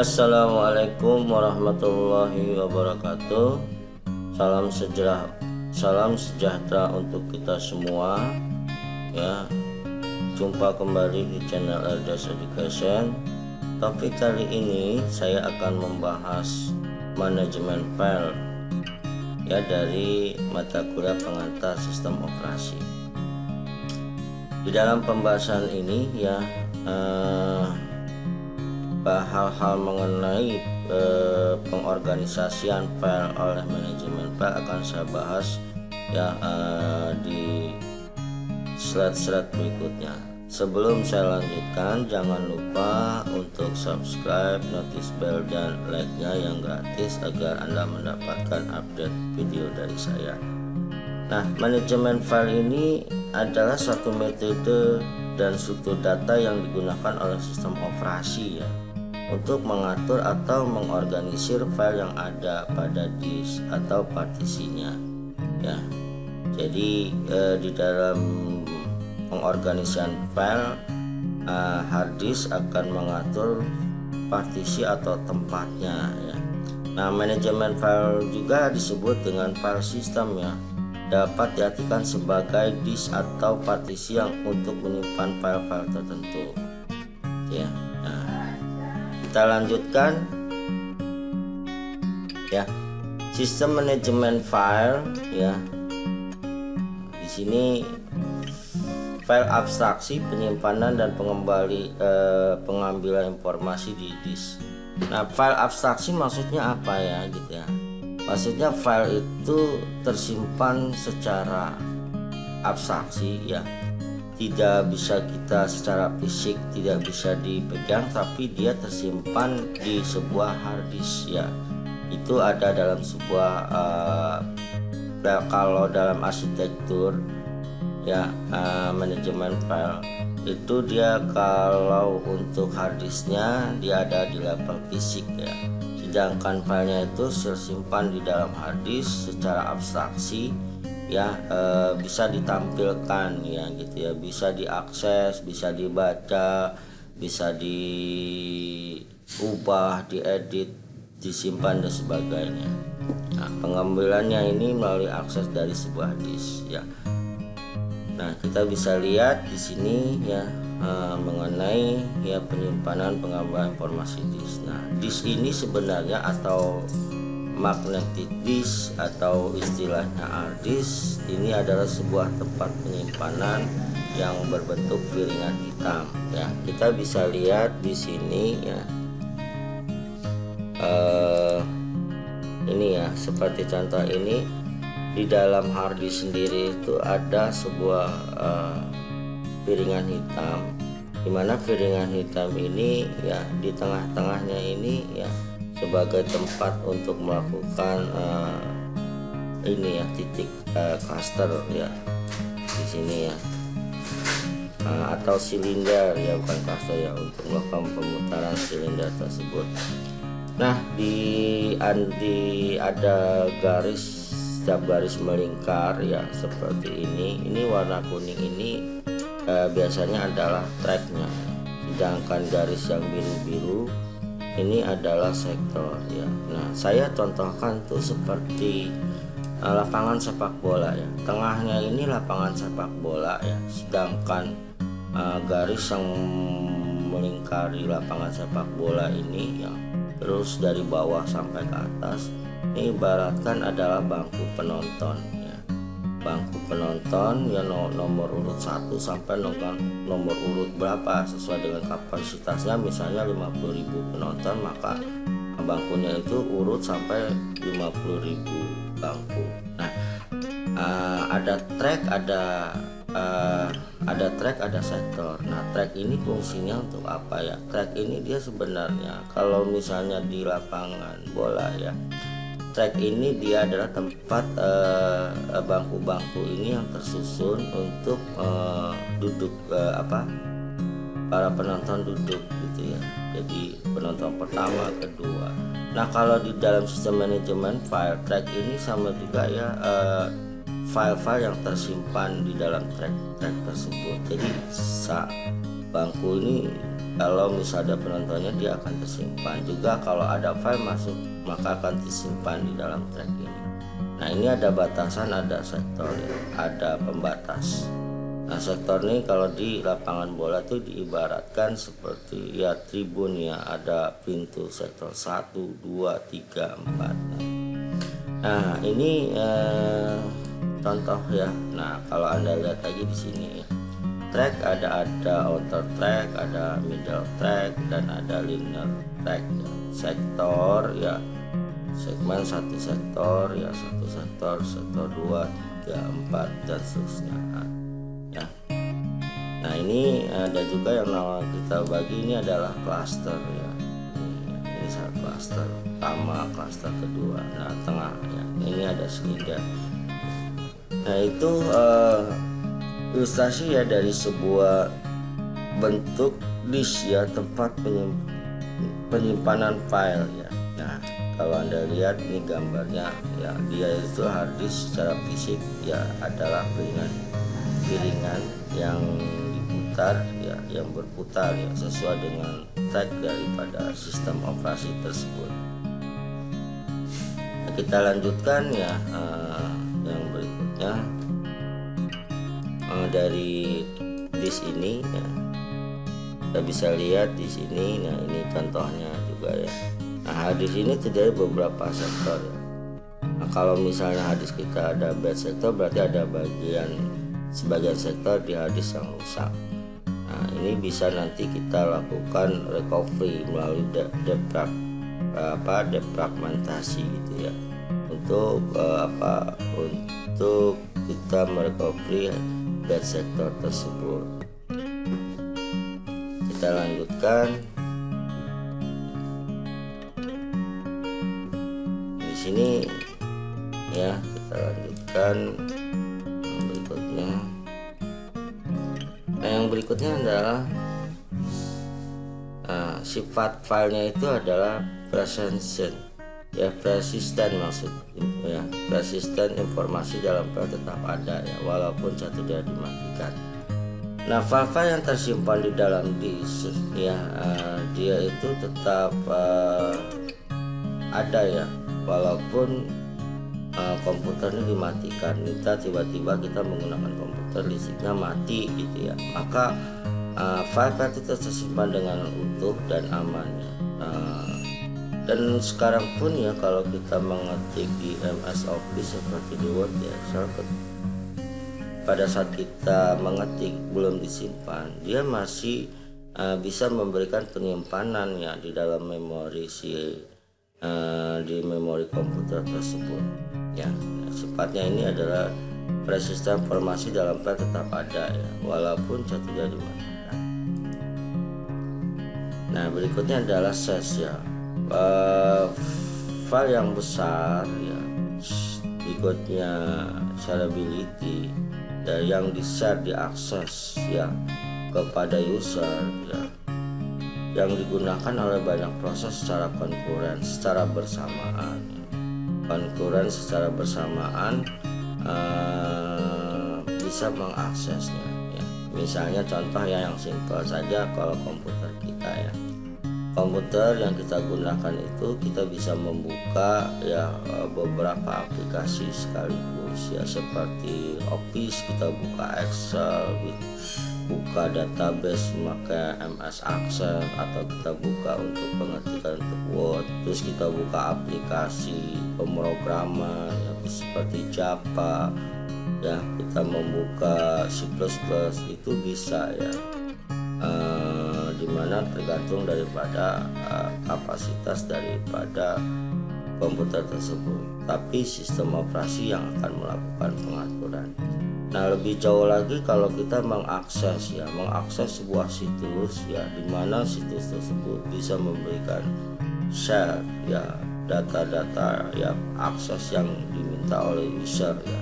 Assalamualaikum warahmatullahi wabarakatuh. Salam sejahtera untuk kita semua. Ya, jumpa kembali di channel Eldas Education. Topik kali ini saya akan membahas manajemen file ya dari mata kuliah pengantar sistem operasi. Di dalam pembahasan ini ya hal-hal mengenai pengorganisasian file oleh manajemen file akan saya bahas ya di slide-slide berikutnya. Sebelum saya lanjutkan, jangan lupa untuk subscribe, notice bell, dan like-nya yang gratis agar Anda mendapatkan update video dari saya. Nah, manajemen file ini adalah suatu metode dan struktur data yang digunakan oleh sistem operasi ya untuk mengatur atau mengorganisir file yang ada pada disk atau partisinya ya. Jadi di dalam pengorganisasian file, hard disk akan mengatur partisi atau tempatnya ya. Nah, manajemen file juga disebut dengan file system ya, dapat diartikan sebagai disk atau partisi yang untuk menyimpan file-file tertentu ya. Nah, kita lanjutkan ya. Sistem manajemen file ya. Di sini file abstraksi, penyimpanan dan pengambilan informasi di disk. Nah, file abstraksi maksudnya apa ya gitu ya. Maksudnya file itu tersimpan secara abstraksi ya, tidak bisa kita secara fisik, tidak bisa dipegang, tapi dia tersimpan di sebuah hard disk ya. Itu ada dalam sebuah kalau dalam arsitektur ya, manajemen file itu dia kalau untuk hard disknya dia ada di level fisik ya, sedangkan filenya itu tersimpan di dalam hard disk secara abstraksi ya, bisa ditampilkan ya gitu ya, bisa diakses, bisa dibaca, bisa diubah, diedit, disimpan dan sebagainya. Nah, pengambilannya ini melalui akses dari sebuah disk ya. Nah, kita bisa lihat di sini ya mengenai ya penyimpanan pengambilan informasi disk. Nah, disk ini sebenarnya atau magnetic disk atau istilahnya hard disk ini adalah sebuah tempat penyimpanan yang berbentuk piringan hitam ya. Kita bisa lihat di sini ya, ini ya, seperti contoh ini. Di dalam hard disk sendiri itu ada sebuah piringan hitam, dimana piringan hitam ini ya di tengah-tengahnya ini ya sebagai tempat untuk melakukan ini ya, titik cluster ya di sini ya, atau silinder ya, bukan cluster ya, untuk melakukan pemutaran silinder tersebut. Nah, ada garis, setiap garis melingkar ya seperti ini warna kuning ini biasanya adalah tracknya, sedangkan garis yang biru-biru ini adalah sektor ya. Nah, saya contohkan tuh seperti lapangan sepak bola ya, tengahnya ini lapangan sepak bola ya, sedangkan garis yang melingkari lapangan sepak bola ini ya, terus dari bawah sampai ke atas ini ibaratkan adalah bangku penonton ya. Bangku penonton ya, nomor urut 1 sampai nomor urut berapa sesuai dengan kapasitasnya, misalnya 50.000 penonton, maka bangkunya itu urut sampai 50.000 bangku. Nah, ada track, ada sektor. Nah, track ini fungsinya untuk apa ya? Track ini dia sebenarnya kalau misalnya di lapangan bola ya, track ini dia adalah tempat bangku-bangku ini yang tersusun untuk duduk para penonton duduk gitu ya. Jadi penonton pertama, kedua. Nah, kalau di dalam sistem manajemen file, track ini sama juga ya, file-file yang tersimpan di dalam track tersebut. Jadi bangku ini kalau misalnya penontonnya dia akan tersimpan juga. Kalau ada file masuk maka akan disimpan di dalam track ini. Nah ini ada batasan, ada sektor ya, ada pembatas. Nah sektor ini kalau di lapangan bola tuh diibaratkan seperti ya tribun ya, ada pintu sektor 1, 2, 3, 4. Nah ini contoh ya. Nah kalau Anda lihat lagi di sini ya, track ada outer track, ada middle track, dan ada linear track ya. Sektor ya, segmen satu sektor ya, satu sektor, sektor 2, 3, 4 dan seterusnya ya. Nah ini ada juga yang kita bagi, ini adalah cluster ya. Ini satu cluster pertama, cluster kedua, nah tengah ya. Ini ada silinder. Nah itu ilustrasi ya dari sebuah bentuk disk ya, tempat penyimpanan file ya. Nah kalau Anda lihat ini gambarnya ya, dia itu hard disk secara fisik ya adalah piringan yang diputar ya, yang berputar ya sesuai dengan track daripada sistem operasi tersebut. Nah, kita lanjutkan ya yang berikutnya. Dari disk ini ya, kita bisa lihat di sini. Nah ini contohnya juga ya. Nah hard disk ini terdiri beberapa sektor ya. Nah kalau misalnya hard disk kita ada bad sektor, berarti ada sebagian sektor di hard disk yang rusak. Nah ini bisa nanti kita lakukan recovery melalui defragmentasi gitu ya, untuk untuk kita merecovery bad sektor tersebut. Kita lanjutkan di sini ya. Kita lanjutkan yang berikutnya. Nah yang berikutnya adalah sifat filenya itu adalah persistent ya, maksud ya, persisten, informasi dalam file tetap ada ya, walaupun satu dia dimatikan. Nah file-file yang tersimpan di dalam disk ya, dia itu tetap ada ya, walaupun komputernya dimatikan. Tiba-tiba kita menggunakan komputer, listriknya mati gitu ya, maka file itu tersimpan dengan utuh dan aman ya. Dan sekarang pun ya, kalau kita mengetik di MS Office seperti di Word ya, Excel, pada saat kita mengetik belum disimpan, dia masih bisa memberikan penyimpanan ya di dalam memori di memori komputer tersebut ya. Sifatnya ini adalah persisten, informasi dalam file tetap ada ya, walaupun tidak dimatikan. Nah berikutnya adalah size ya. File yang besar ya, berikutnya shareability ya, yang di-share, diakses ya kepada user ya, yang digunakan oleh banyak proses secara konkuren, secara bersamaan ya. Konkuren secara bersamaan bisa mengaksesnya ya. Misalnya contoh ya yang simpel saja, kalau komputer kita ya, komputer yang kita gunakan itu kita bisa membuka ya beberapa aplikasi sekaligus ya, seperti Office, kita buka Excel, buka database maka MS Access, atau kita buka untuk pengetikan untuk Word, terus kita buka aplikasi pemrograman ya, seperti Java ya, kita membuka C++ itu bisa ya. Dimana tergantung daripada kapasitas daripada komputer tersebut, tapi sistem operasi yang akan melakukan pengaturan. Nah lebih jauh lagi kalau kita mengakses sebuah situs ya, dimana situs tersebut bisa memberikan share ya data-data ya, akses yang diminta oleh user ya.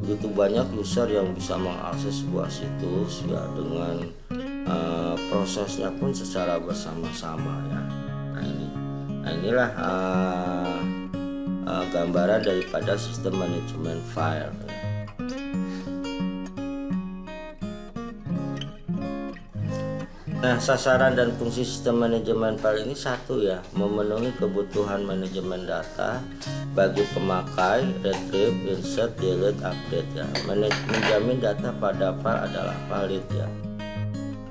Begitu banyak user yang bisa mengakses sebuah situs ya, dengan prosesnya pun secara bersama-sama ya. Nah inilah gambaran daripada sistem manajemen file ya. Nah, sasaran dan fungsi sistem manajemen file ini satu ya, memenuhi kebutuhan manajemen data bagi pemakai, retrieve, insert, delete, update ya. Menjamin data pada file adalah valid ya.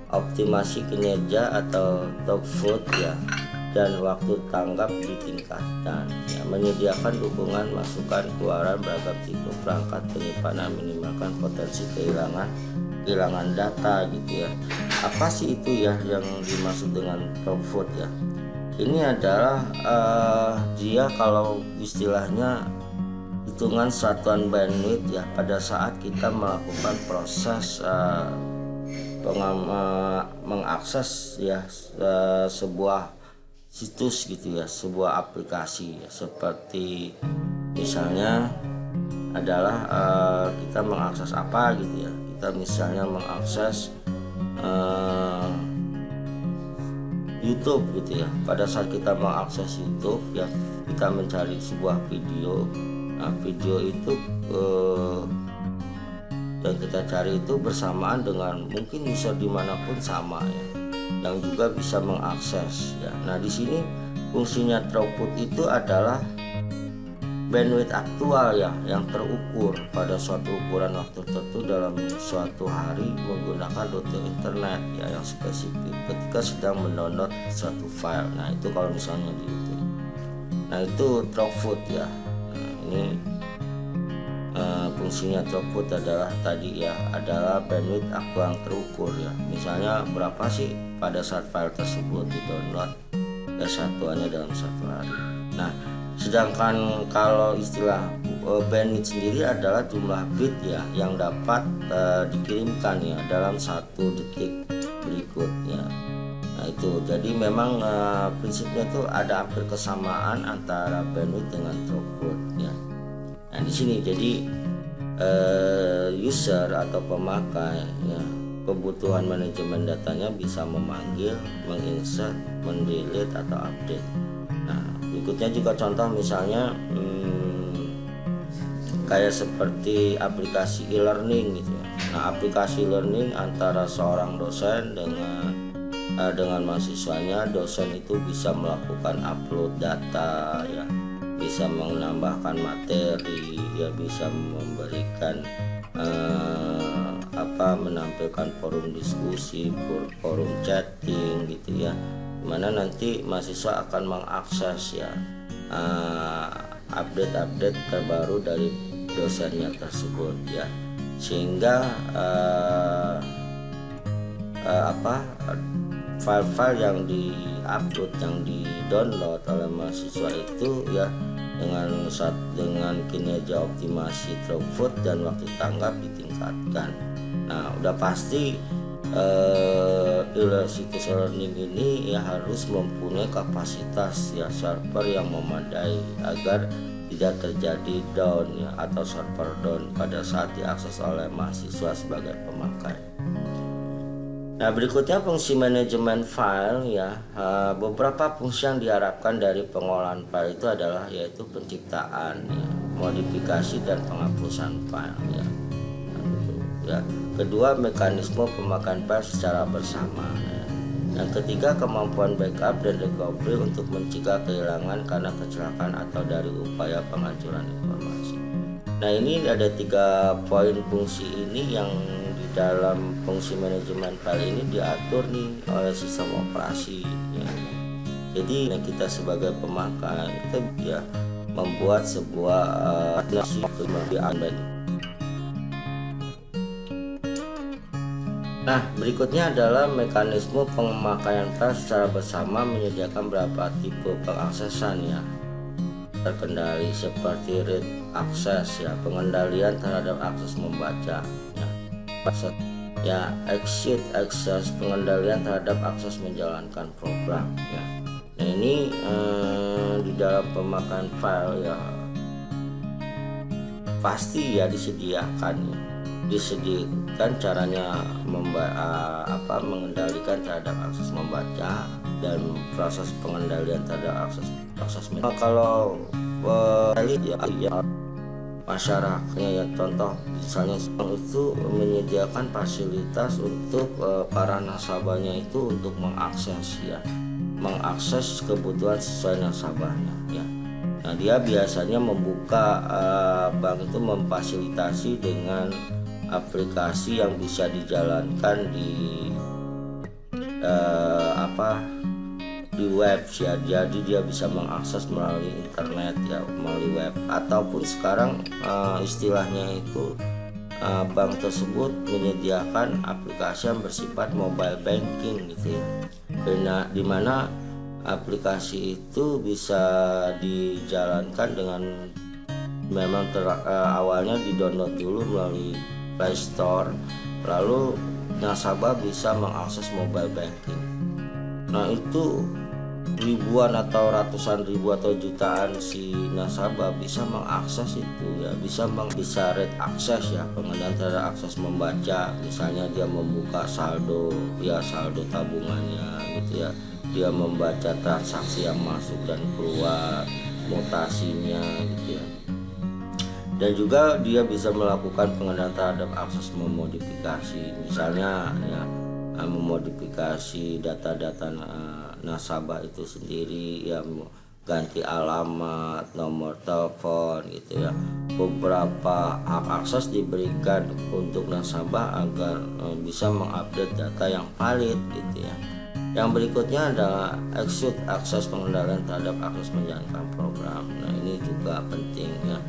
Optimasi kinerja atau throughput ya, dan waktu tanggap ditingkatkan ya. Menyediakan dukungan masukan keluaran beragam tipe perangkat penyimpanan, minimalkan potensi kehilangan data gitu ya. Apa sih itu ya yang dimaksud dengan throughput ya? Ini adalah dia kalau istilahnya hitungan satuan bandwidth ya pada saat kita melakukan proses mengakses ya sebuah situs gitu ya, sebuah aplikasi ya. Seperti misalnya adalah kita mengakses apa gitu ya, kita misalnya mengakses YouTube gitu ya. Pada saat kita mengakses YouTube ya, kita mencari sebuah video. Nah, video itu yang kita cari itu bersamaan dengan, mungkin bisa dimanapun sama ya, yang juga bisa mengakses ya. Nah, di sini fungsinya throughput itu adalah bandwidth aktual ya, yang terukur pada suatu ukuran waktu tertentu dalam suatu hari menggunakan rute internet ya yang spesifik ketika sedang mendownload suatu file. Nah, itu kalau misalnya di YouTube. Nah, itu throughput ya. Nah, ini fungsinya throughput adalah tadi ya, adalah bandwidth aktual yang terukur ya. Misalnya berapa sih pada saat file tersebut di-download ya, satuannya dalam satu hari. Nah, sedangkan kalau istilah bandwidth sendiri adalah jumlah bit ya yang dapat dikirimkan ya dalam 1 detik berikutnya. Nah, itu jadi memang prinsipnya itu ada hampir kesamaan antara bandwidth dengan throughput ya. Nah, di sini jadi user atau pemakai ya, kebutuhan manajemen datanya bisa memanggil, menginsert, mendelete atau update. Nah, berikutnya juga contoh misalnya kayak seperti aplikasi e-learning gitu ya. Nah, aplikasi learning antara seorang dosen dengan mahasiswanya. Dosen itu bisa melakukan upload data ya, bisa menambahkan materi ya, bisa memberikan menampilkan forum diskusi, forum chatting gitu ya, dimana nanti mahasiswa akan mengakses ya update-update terbaru dari dosennya tersebut ya, sehingga file-file yang di-upload, yang di-download oleh mahasiswa itu ya dengan kinerja optimasi throughput dan waktu tanggap ditingkatkan. Nah, udah pasti situs learning ini ya harus mempunyai kapasitas ya server yang memadai agar tidak terjadi down ya, atau server down pada saat diakses oleh mahasiswa sebagai pemakai. Nah, berikutnya fungsi manajemen file ya. Beberapa fungsi yang diharapkan dari pengolahan file itu adalah yaitu penciptaan ya, modifikasi dan penghapusan file ya. Nah, gitu, ya. Kedua, mekanisme pemakaian file secara bersama ya. Yang ketiga, kemampuan backup dan recovery untuk mencegah kehilangan karena kecelakaan atau dari upaya penghancuran informasi. Nah, ini ada 3 poin fungsi ini yang dalam fungsi manajemen file ini diatur nih oleh sistem operasi ya. Jadi kita sebagai pemakai kita ya membuat sebuah Nah, berikutnya adalah mekanisme pemakaian file secara bersama, menyediakan beberapa tipe pengaksesan ya terkendali seperti read access ya, pengendalian terhadap akses membaca ya, exit access, pengendalian terhadap akses menjalankan program ya. Nah, ini di dalam pemakaian file ya pasti ya disediakan caranya mengendalikan terhadap akses membaca dan proses pengendalian terhadap akses kalau masyarakatnya ya. Contoh misalnya bank itu menyediakan fasilitas untuk para nasabahnya itu untuk mengakses kebutuhan sesuai nasabahnya ya. Nah, dia biasanya membuka bank itu memfasilitasi dengan aplikasi yang bisa dijalankan di di web ya. Jadi dia bisa mengakses melalui internet ya, melalui web, ataupun sekarang istilahnya itu bank tersebut menyediakan aplikasi yang bersifat mobile banking gitu ya. Di mana aplikasi itu bisa dijalankan dengan memang awalnya di-download dulu melalui Play Store, lalu nasabah bisa mengakses mobile banking. Nah, itu ribuan atau ratusan ribu atau jutaan si nasabah bisa mengakses itu ya, bisa read akses ya, pengendalian terhadap akses membaca. Misalnya dia membuka saldo tabungannya gitu ya, dia membaca transaksi yang masuk dan keluar, mutasinya gitu ya. Dan juga dia bisa melakukan pengendalian terhadap akses memodifikasi, misalnya ya, memodifikasi data-data nasabah itu sendiri ya, ganti alamat, nomor telepon gitu ya. Beberapa hak akses diberikan untuk nasabah agar bisa mengupdate data yang valid gitu ya. Yang berikutnya adalah exit akses pengendalian terhadap akses menjalankan program. Nah, ini juga penting ya.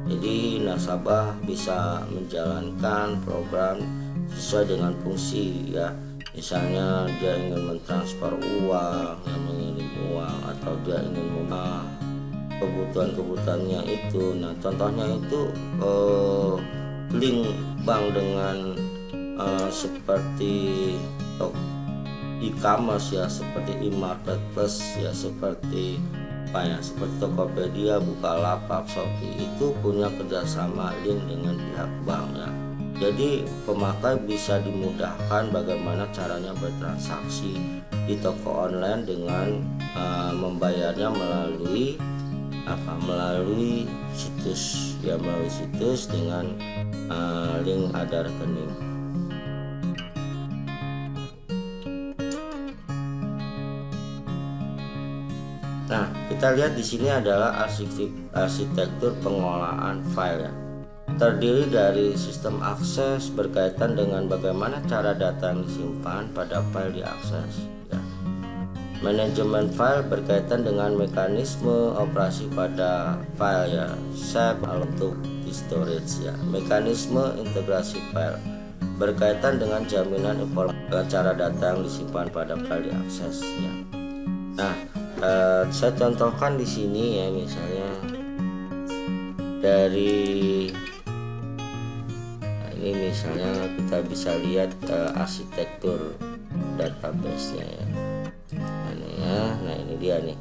Jadi nasabah bisa menjalankan program sesuai dengan fungsi ya. Misalnya dia ingin mentransfer uang, mengirim uang, atau dia ingin kebutuhannya itu. Nah, contohnya itu link bank dengan seperti e-commerce ya, seperti e-marketplace ya, seperti Tokopedia, Bukalapak, Shopee itu punya kerjasama link dengan pihak bank ya. Jadi pemakai bisa dimudahkan bagaimana caranya bertransaksi di toko online dengan membayarnya melalui situs ya, melalui situs dengan link ada rekening. Nah, kita lihat di sini adalah arsitektur pengolahan file ya. Terdiri dari sistem akses berkaitan dengan bagaimana cara data yang disimpan pada file diakses ya. Manajemen file berkaitan dengan mekanisme operasi pada file ya, save untuk di storage ya. Mekanisme integrasi file berkaitan dengan jaminan informasi cara data yang disimpan pada file diakses ya. Nah, saya contohkan di sini ya, misalnya dari ini misalnya kita bisa lihat arsitektur database-nya ya. Nah, ini dia nih.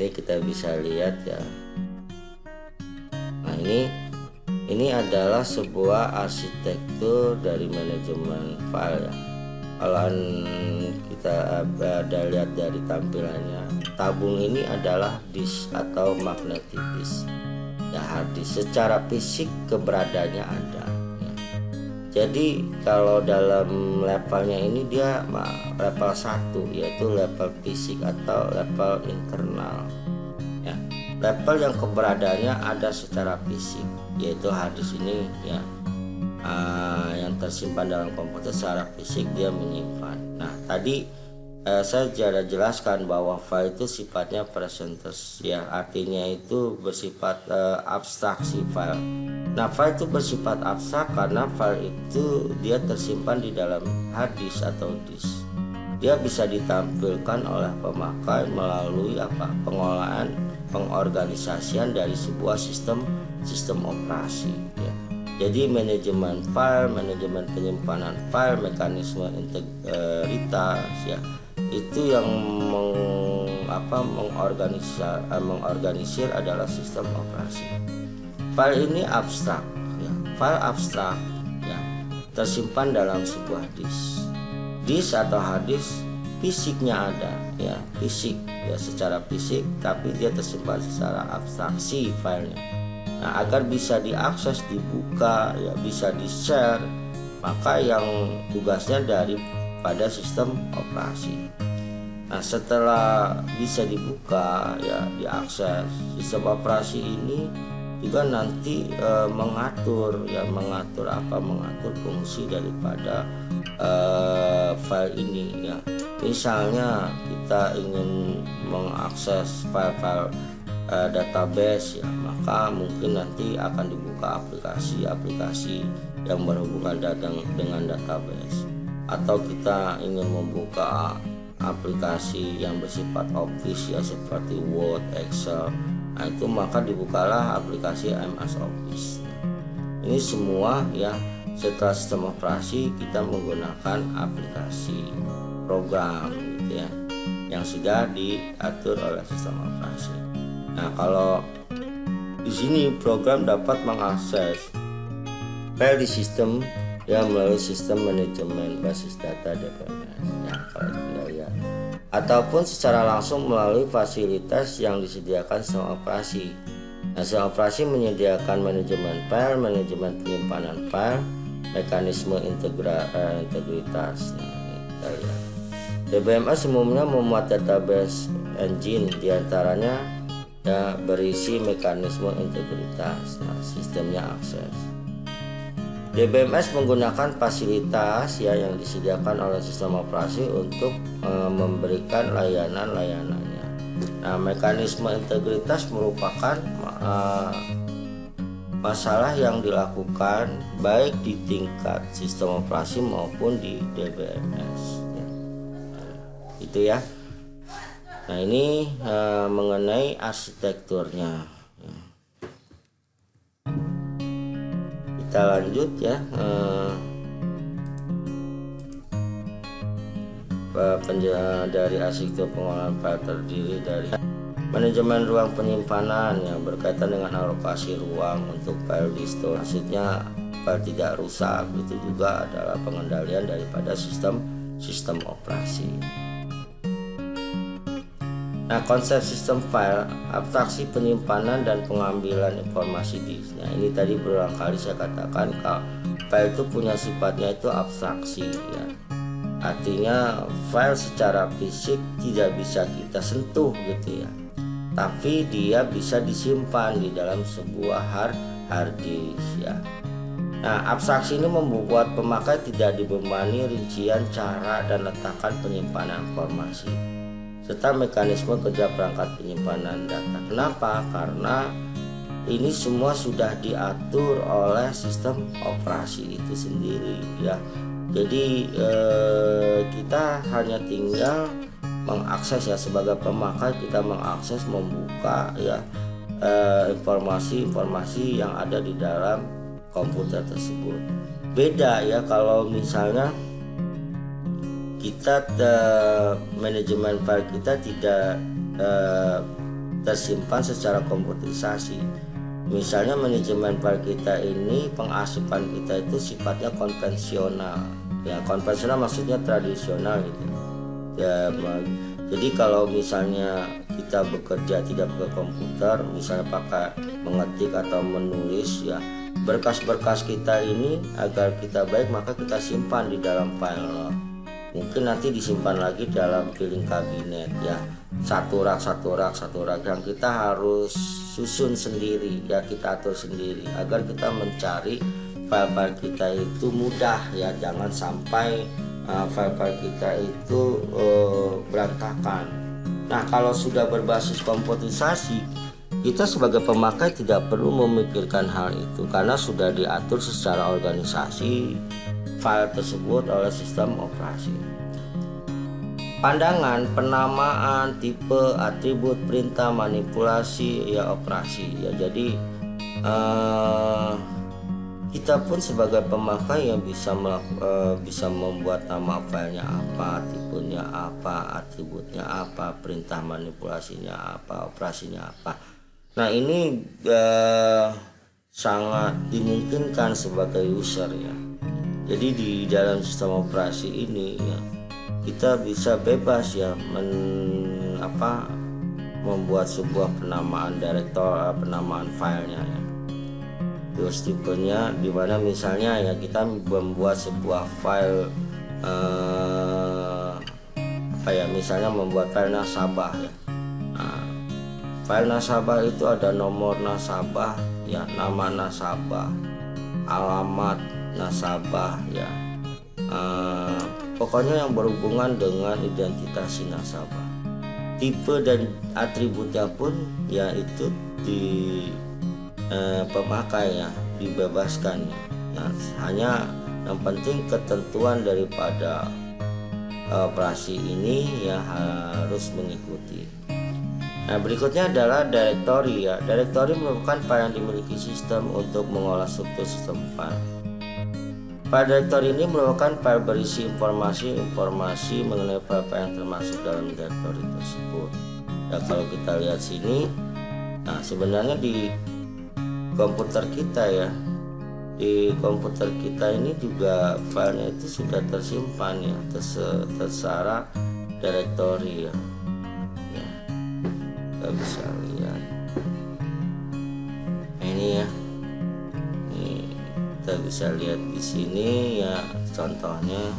Ini kita bisa lihat ya. Nah, ini adalah sebuah arsitektur dari manajemen file ya. Kalau kita ada lihat dari tampilannya, tabung ini adalah disk atau magnetic disk ya, hard disk. Secara fisik keberadaannya ada ya. Jadi kalau dalam levelnya ini dia level 1, yaitu level fisik atau level internal ya. Level yang keberadaannya ada secara fisik, yaitu hard disk ini ya, yang tersimpan dalam komputer secara fisik dia menyimpan. Nah, tadi saya sudah jelaskan bahwa file itu sifatnya presenters ya, artinya itu bersifat abstraksi file. Nah, file itu bersifat abstrak karena file itu dia tersimpan di dalam hard disk atau disk. Dia bisa ditampilkan oleh pemakai melalui pengorganisasian dari sebuah sistem operasi ya. Jadi manajemen file, manajemen penyimpanan file, mekanisme integritas ya, itu yang mengorganisir adalah sistem operasi. File ini abstrak ya, file abstrak ya, tersimpan dalam sebuah disk. Disk atau hard disk fisiknya ada ya, fisik ya, secara fisik, tapi dia tersimpan secara abstraksi filenya. Nah, agar bisa diakses, dibuka, ya bisa di-share, maka yang tugasnya daripada sistem operasi. Nah, setelah bisa dibuka, ya diakses, sistem operasi ini juga nanti mengatur fungsi daripada file ini ya. Misalnya kita ingin mengakses file-file database ya, maka mungkin nanti akan dibuka aplikasi-aplikasi yang berhubungan dengan database, atau kita ingin membuka aplikasi yang bersifat Office ya, seperti Word, Excel. Nah, itu maka dibukalah aplikasi MS Office. Ini semua ya, setelah sistem operasi kita menggunakan aplikasi program gitu ya, yang sudah diatur oleh sistem operasi. Nah, kalau di sini program dapat mengakses file di sistem ya melalui sistem manajemen basis data DBMS ya, kalau kita lihat, ataupun secara langsung melalui fasilitas yang disediakan sistem operasi. Nah, sistem operasi menyediakan manajemen file, manajemen penyimpanan file, mekanisme integritas. Nah, kita lihat. DBMS umumnya memuat database engine, diantaranya ya berisi mekanisme integritas. Nah, sistemnya akses. DBMS menggunakan fasilitas ya yang disediakan oleh sistem operasi untuk memberikan layanan-layanannya. Nah, mekanisme integritas merupakan masalah yang dilakukan baik di tingkat sistem operasi maupun di DBMS ya. Itu ya. Nah, ini mengenai arsitekturnya. Kita lanjut ya. Dari arsitektur pengelolaan file terdiri dari manajemen ruang penyimpanan yang berkaitan dengan alokasi ruang untuk file di store, maksudnya file tidak rusak. Itu juga adalah pengendalian daripada sistem operasi. Nah, konsep sistem file, abstraksi penyimpanan dan pengambilan informasi disk. Nah, ini tadi berulang kali saya katakan kalau file itu punya sifatnya itu abstraksi ya. Artinya file secara fisik tidak bisa kita sentuh gitu ya, tapi dia bisa disimpan di dalam sebuah hard disk ya. Nah, abstraksi ini membuat pemakai tidak dibebani rincian cara dan letakkan penyimpanan informasi serta mekanisme kerja perangkat penyimpanan data. Kenapa? Karena ini semua sudah diatur oleh sistem operasi itu sendiri ya. Jadi kita hanya tinggal mengakses ya, sebagai pemakai kita mengakses, membuka ya informasi-informasi yang ada di dalam komputer tersebut. Beda ya kalau misalnya kita manajemen file kita tidak tersimpan secara komputerisasi. Misalnya manajemen file kita ini, pengarsipan kita itu sifatnya konvensional ya. Konvensional maksudnya tradisional gitu ya. Jadi kalau misalnya kita bekerja tidak ke komputer, misalnya pakai mengetik atau menulis ya, berkas-berkas kita ini agar kita baik maka kita simpan di dalam file. Mungkin nanti disimpan lagi dalam filing kabinet ya, satu rak yang kita harus susun sendiri ya, kita atur sendiri agar kita mencari file-file kita itu mudah ya. Jangan sampai file-file kita itu berantakan. Nah, kalau sudah berbasis komputerisasi, kita sebagai pemakai tidak perlu memikirkan hal itu karena sudah diatur secara organisasi file tersebut oleh sistem operasi. Pandangan, penamaan, tipe, atribut, perintah, manipulasi ya operasi ya. Jadi kita pun sebagai pemakai yang bisa membuat nama filenya apa, tipenya apa, atributnya apa, perintah manipulasinya apa, operasinya apa. Nah, ini sangat dimungkinkan sebagai user ya. Jadi di dalam sistem operasi ini ya, kita bisa bebas ya membuat sebuah penamaan penamaan filenya ya. Terus tipenya dimana misalnya ya kita membuat sebuah file misalnya membuat file nasabah ya. Nah, file nasabah itu ada nomor nasabah ya, nama nasabah, alamat nasabah ya, pokoknya yang berhubungan dengan identitas si nasabah. Tipe dan atributnya pun ya itu di pemakai ya, dibebaskan ya. Nah, hanya yang penting ketentuan daripada operasi ini ya harus mengikuti. Nah, berikutnya adalah directory ya. Directory merupakan file yang dimiliki sistem untuk mengolah struktur sistem file. File directory ini merupakan file berisi informasi mengenai file-file yang termasuk dalam directory tersebut. Ya, kalau kita lihat sini, nah sebenarnya di komputer kita ya, di komputer kita ini juga filenya itu sudah tersimpan ya, tersecara directory ya. Kita bisa lihat ini ya, kita bisa lihat di sini ya, contohnya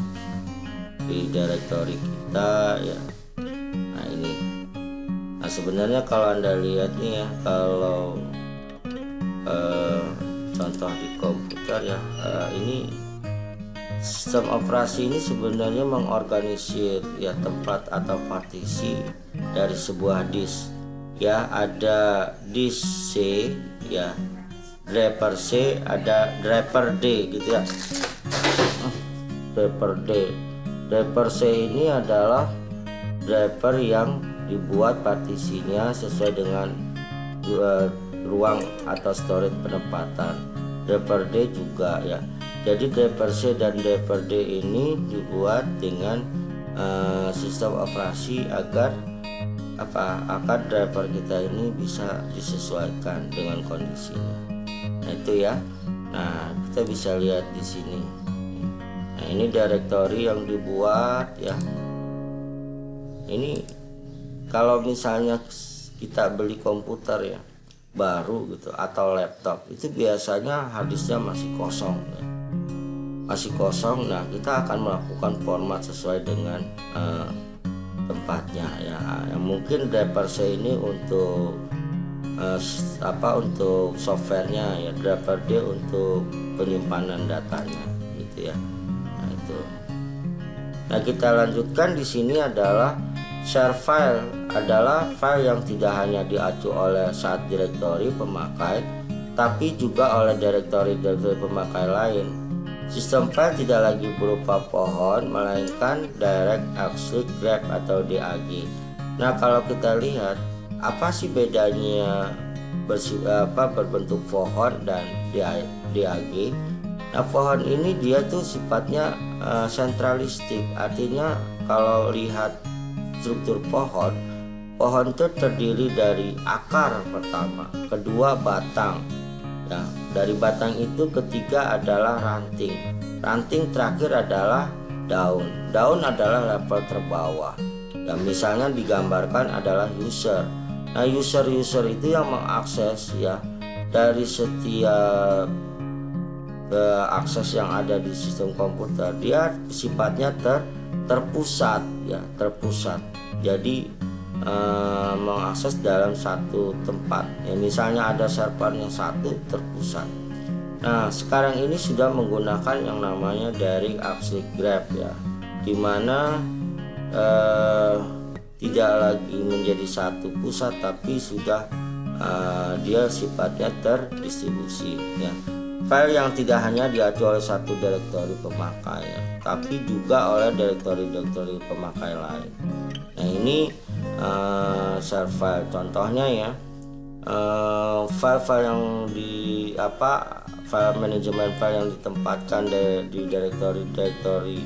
di directory kita ya. Nah ini, nah sebenarnya kalau Anda lihat nih ya, kalau contoh di komputer ya, ini sistem operasi ini sebenarnya mengorganisir ya tempat atau partisi dari sebuah disk ya. Ada disk C ya, driver C, ada driver D gitu ya. Driver C ini adalah driver yang dibuat partisinya sesuai dengan ruang atau storage penempatan. Driver D juga ya. Jadi driver C dan driver D ini dibuat dengan sistem operasi agar driver kita ini bisa disesuaikan dengan kondisinya. Nah itu ya. Nah kita bisa lihat di sini. Nah ini directory yang dibuat ya. Ini kalau misalnya kita beli komputer ya baru gitu atau laptop, itu biasanya harddisknya masih kosong ya. Masih kosong. Nah kita akan melakukan format sesuai dengan tempatnya ya. Yang mungkin driver C ini untuk untuk softwarenya ya, driver D untuk penyimpanan datanya gitu ya. Nah itu. Nah kita lanjutkan di sini adalah share file, adalah file yang tidak hanya diacu oleh saat direktori pemakai, tapi juga oleh direktori pemakai lain. Sistem file tidak lagi berupa pohon, melainkan direct acyclic graph atau DAG. Nah kalau kita lihat, apa sih bedanya berbentuk pohon dan DAG? Nah pohon ini dia tuh sifatnya sentralistik, artinya kalau lihat struktur pohon itu terdiri dari akar pertama, kedua batang ya. Dari batang itu ketiga adalah ranting terakhir adalah daun adalah level terbawah dan misalnya digambarkan adalah user. Nah user itu yang mengakses ya dari setiap akses yang ada di sistem komputer. Dia sifatnya terpusat ya, jadi mengakses dalam satu tempat ya, misalnya ada servernya satu terpusat. Nah sekarang ini sudah menggunakan yang namanya direct acyclic graph ya, dimana tidak lagi menjadi satu pusat tapi sudah dia sifatnya terdistribusi ya. File yang tidak hanya diacu oleh satu direktori pemakai ya, tapi juga oleh direktori pemakai lain. Nah ini share file contohnya ya, file-file yang file manajemen file yang ditempatkan di direktori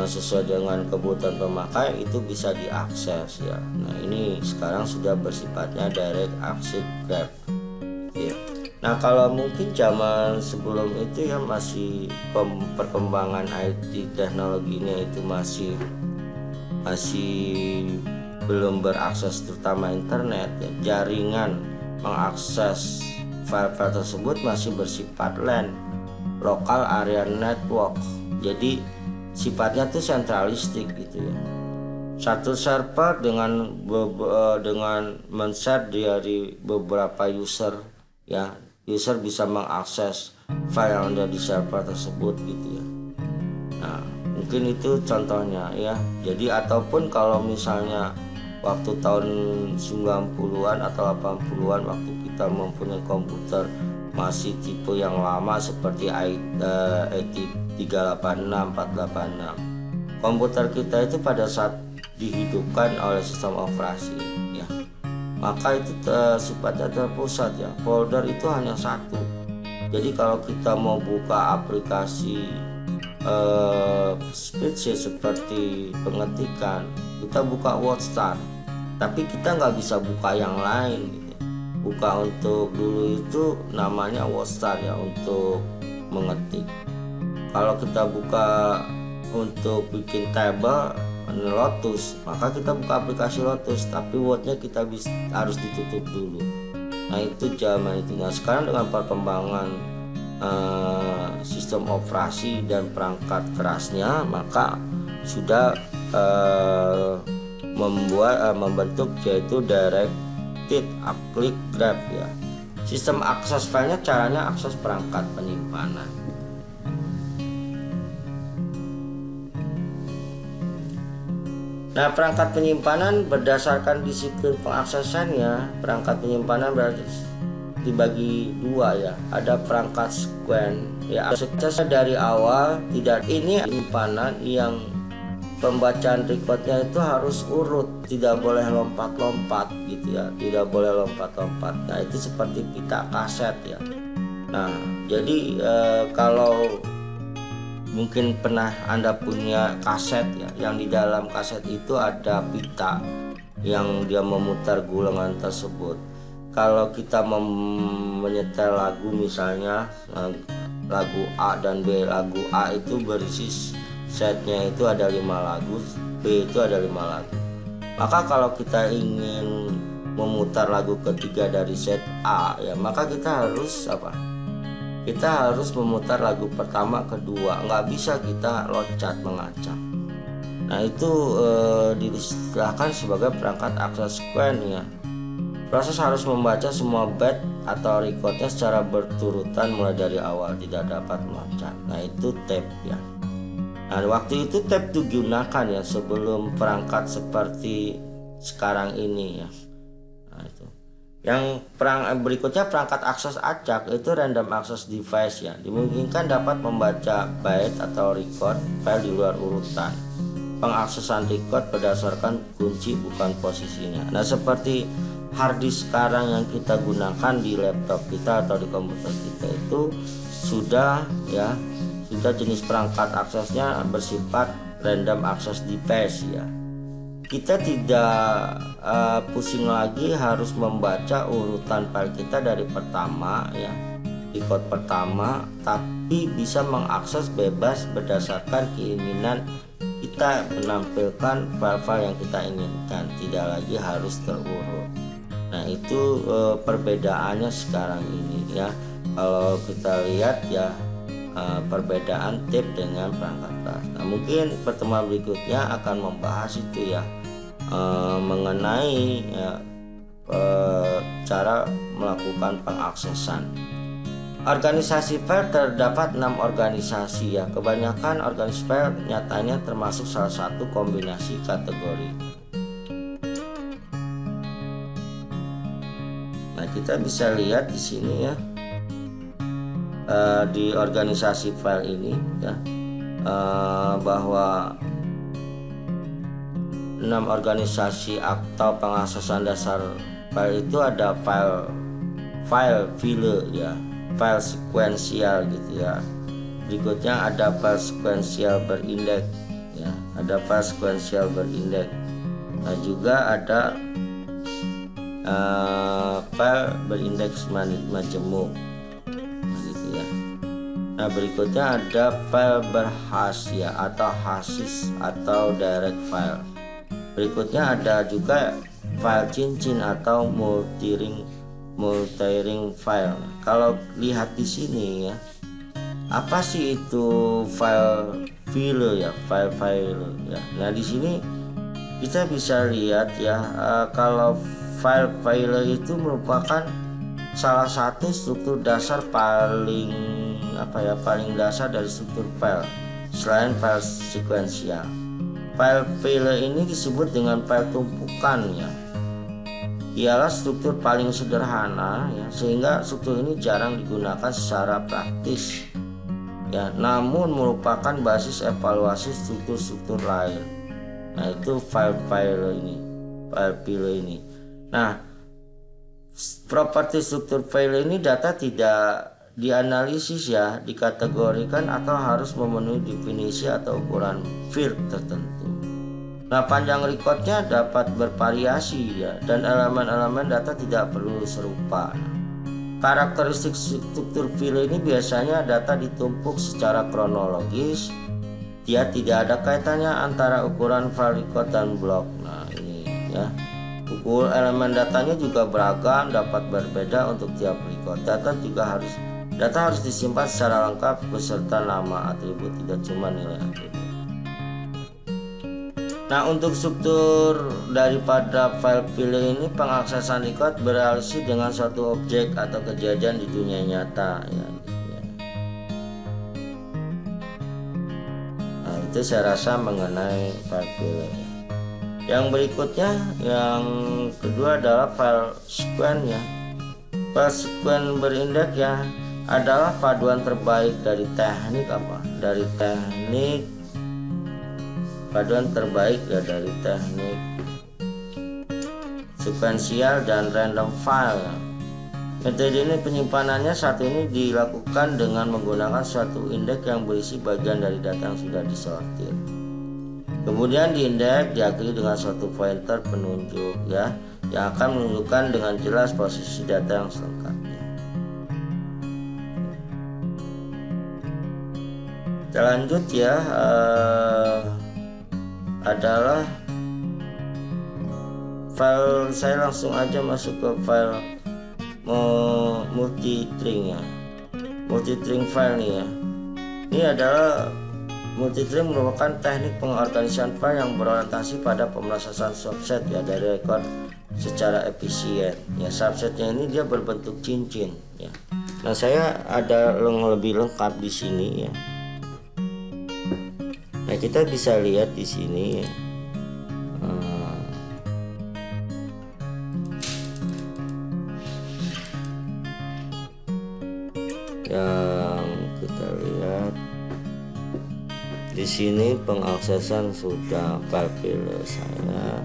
sesuai dengan kebutuhan pemakai itu bisa diakses ya. Nah ini sekarang sudah bersifatnya direct acyclic graph ya. Nah kalau mungkin zaman sebelum itu ya masih perkembangan IT teknologinya itu masih belum berakses terutama internet ya, jaringan mengakses file-file tersebut masih bersifat LAN, Local Area Network. Jadi sifatnya tuh sentralistik gitu ya. Satu server dengan men-share dari beberapa user ya. User bisa mengakses file yang ada di server tersebut gitu ya. Nah, mungkin itu contohnya ya. Jadi ataupun kalau misalnya waktu tahun 90-an atau 80-an waktu kita mempunyai komputer masih tipe yang lama seperti i386, 486. Komputer kita itu pada saat dihidupkan oleh sistem operasi ya, maka itu sifatnya terpusat ya. Folder itu hanya satu. Jadi kalau kita mau buka aplikasi spreadsheet seperti pengetikan, kita buka WordStar, tapi kita nggak bisa buka yang lain gitu. Buka untuk dulu itu namanya WordStar ya, untuk mengetik. Kalau kita buka untuk bikin table Lotus, maka kita buka aplikasi Lotus, tapi Wordnya kita harus ditutup dulu. Nah itu zaman itu. Nah sekarang dengan perkembangan sistem operasi dan perangkat kerasnya, maka sudah membentuk yaitu Directed Acyclic Graph ya. Sistem akses filenya caranya akses perangkat penyimpanan. Nah, perangkat penyimpanan berdasarkan disiplin pengaksesannya, perangkat penyimpanan berarti dibagi dua ya. Ada perangkat sequen ya, aksesnya dari awal, tidak ini penyimpanan yang pembacaan recordnya itu harus urut, tidak boleh lompat-lompat gitu ya, tidak boleh lompat-lompat. Nah, itu seperti pita kaset ya. Nah, jadi kalau mungkin pernah Anda punya kaset ya, yang di dalam kaset itu ada pita yang dia memutar gulangan tersebut. Kalau kita menyetel lagu misalnya lagu A dan B, lagu A itu berisi setnya itu ada 5 lagu, B itu ada 5 lagu. Maka kalau kita ingin memutar lagu ketiga dari set A ya, maka kita harus apa? Kita harus memutar lagu pertama, kedua, nggak bisa kita loncat mengacak. Nah itu diistilahkan sebagai perangkat akses sequen ya. Proses harus membaca semua byte atau recordnya secara berturutan mulai dari awal, tidak dapat meloncat. Nah itu tape ya. Nah waktu itu tape digunakan ya, sebelum perangkat seperti sekarang ini ya. Nah itu. Yang berikutnya perangkat akses acak, itu random access device ya, dimungkinkan dapat membaca byte atau record file di luar urutan. Pengaksesan record berdasarkan kunci bukan posisinya. Nah seperti hard disk sekarang yang kita gunakan di laptop kita atau di komputer kita itu sudah ya, sudah jenis perangkat aksesnya bersifat random access device ya. Kita tidak pusing lagi harus membaca urutan file kita dari pertama ya, record pertama, tapi bisa mengakses bebas berdasarkan keinginan kita menampilkan file-file yang kita inginkan, tidak lagi harus terurut. Nah itu perbedaannya sekarang ini ya. Kalau kita lihat ya, perbedaan tape dengan perangkat keras. Nah mungkin pertemuan berikutnya akan membahas itu ya, mengenai ya, cara melakukan pengaksesan. Organisasi file terdapat 6 organisasi ya. Kebanyakan organisasi file nyatanya termasuk salah satu kombinasi kategori. Nah kita bisa lihat di sini ya, di organisasi file ini ya, bahwa 6 organisasi atau pengaksesan dasar file itu ada file ya, file sekuensial gitu ya. Berikutnya ada file sekuensial berindeks ya, ada file sekuensial berindeks. Nah juga ada file berindeks majemuk gitu ya. Nah berikutnya ada file berhash ya, atau hashish atau direct file. Berikutnya ada juga file cincin atau multi-ring file. Kalau lihat di sini ya, apa sih itu file ya, file ya. Nah di sini kita bisa lihat ya, kalau file itu merupakan salah satu struktur dasar paling dasar dari struktur file selain file sekuensial. File ini disebut dengan file tumpukan ya. Ialah struktur paling sederhana ya, sehingga struktur ini jarang digunakan secara praktis ya, namun merupakan basis evaluasi struktur-struktur lain. Nah itu file ini. Nah, properti struktur file ini data tidak dianalisis ya, dikategorikan atau harus memenuhi definisi atau ukuran field tertentu. Nah, panjang recordnya dapat bervariasi ya, dan elemen-elemen data tidak perlu serupa. Karakteristik struktur file ini biasanya data ditumpuk secara kronologis. Dia tidak ada kaitannya antara ukuran file record dan blok. Nah ini ya, elemen datanya juga beragam, dapat berbeda untuk tiap record. Data harus disimpan secara lengkap beserta nama atribut, tidak cuma nilai atribut. Nah untuk struktur daripada file ini, pengaksesan record berrelasi dengan suatu objek atau kejadian di dunia nyata ya. Itu saya rasa mengenai file. Yang berikutnya, yang kedua adalah file sequence ya. File sequence berindeks ya adalah paduan terbaik dari teknik sekuensial dan random file ya. Metode ini penyimpanannya saat ini dilakukan dengan menggunakan suatu indeks yang berisi bagian dari data yang sudah disortir. Kemudian di indeks diakhiri dengan suatu pointer penunjuk ya, yang akan menunjukkan dengan jelas posisi data yang selengkapnya. Kita lanjut ya, adalah file. Saya langsung aja masuk ke file multi-string ya, multi-string file nih ya. Ini adalah multi-string merupakan teknik pengorganisasian file yang berorientasi pada pemrosesan subset ya dari record secara efisien ya. Subsetnya ini dia berbentuk cincin ya. Nah saya ada lebih lengkap di sini ya. Nah kita bisa lihat di sini ya. Yang kita lihat di sini pengaksesan sudah file saya.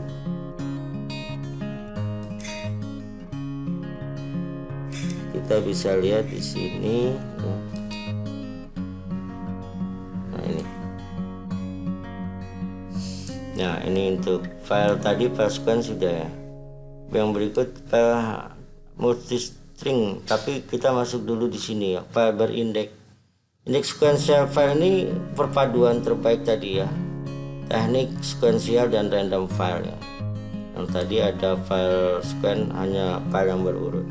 Kita bisa lihat di sini. Nah ini untuk file tadi, file sequence sudah ya. Yang berikut file multi-string, tapi kita masuk dulu di sini ya, file berindeks. Indeks sequential file ini perpaduan terbaik tadi ya, teknik sequential dan random file ya. Yang tadi ada file sequence, hanya file yang berurut.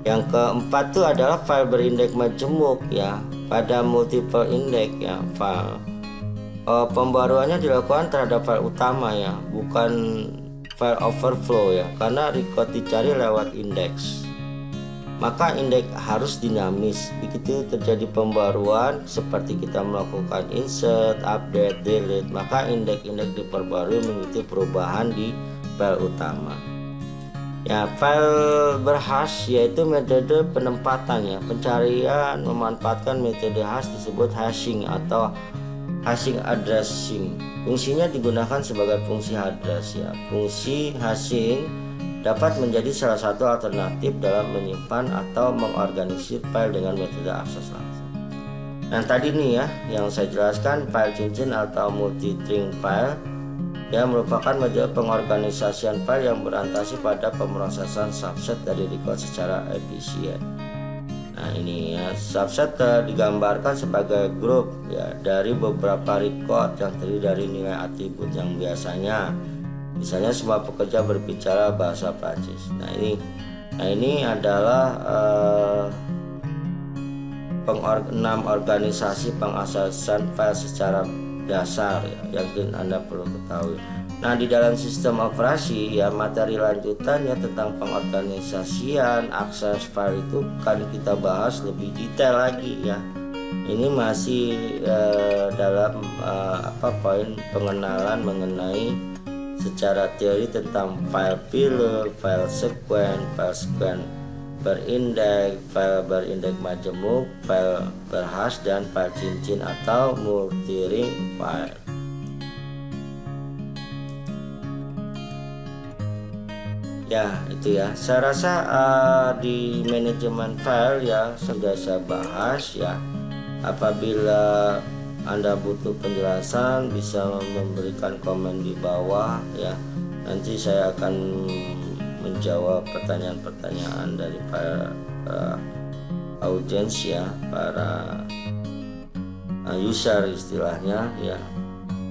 Yang keempat tuh adalah file berindeks majemuk ya, pada multiple index ya file. Pembaruannya dilakukan terhadap file utama ya, bukan file overflow ya, karena record dicari lewat indeks. Maka indeks harus dinamis. Begitu terjadi pembaruan seperti kita melakukan insert, update, delete, maka indeks-indeks diperbarui mengikuti perubahan di file utama. Ya, file berhash yaitu metode penempatan ya, pencarian memanfaatkan metode hash disebut hashing atau hashing addressing. Fungsinya digunakan sebagai fungsi address ya. Fungsi hashing dapat menjadi salah satu alternatif dalam menyimpan atau mengorganisir file dengan metode akses langsung. Nah tadi nih ya yang saya jelaskan, file cincin atau multi-string file ya merupakan metode pengorganisasian file yang berorientasi pada pemrosesan subset dari record secara efisien. Nah ini ya, subset digambarkan sebagai grup ya dari beberapa record yang terdiri dari nilai atribut yang biasanya misalnya semua pekerja berbicara bahasa Prancis. Nah ini Nah, ini adalah 6 organisasi pengaksesan file secara dasar ya, yang Anda perlu ketahui. Nah, di dalam sistem operasi ya, materi lanjutannya tentang pengorganisasian akses file itu kan kita bahas lebih detail lagi ya. Ini masih dalam poin pengenalan mengenai secara teori tentang file filer, file sequence berindeks, file berindeks majemuk, file berhash, dan file cincin atau multi-ring file. Ya, itu ya. Saya rasa di manajemen file ya sudah saya bahas ya. Apabila Anda butuh penjelasan bisa memberikan komen di bawah ya. Nanti saya akan menjawab pertanyaan-pertanyaan dari para audiens ya, para user istilahnya ya,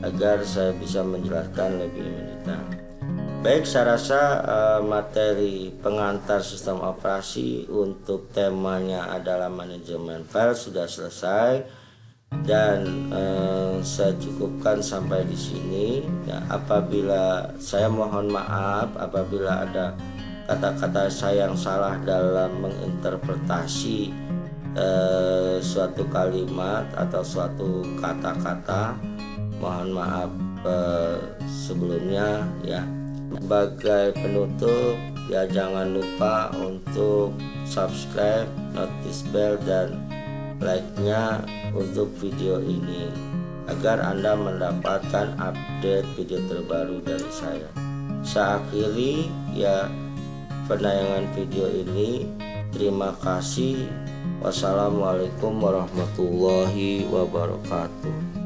agar saya bisa menjelaskan lebih mendetail. Baik, saya rasa materi pengantar sistem operasi untuk temanya adalah manajemen file sudah selesai. Dan saya cukupkan sampai di sini ya. Apabila saya mohon maaf apabila ada kata-kata saya yang salah dalam menginterpretasi suatu kalimat atau suatu kata-kata, mohon maaf sebelumnya ya. Sebagai penutup ya, jangan lupa untuk subscribe, notice bell, dan like-nya untuk video ini agar Anda mendapatkan update video terbaru dari saya. Saya akhiri ya penayangan video ini. Terima kasih. Wassalamualaikum warahmatullahi wabarakatuh.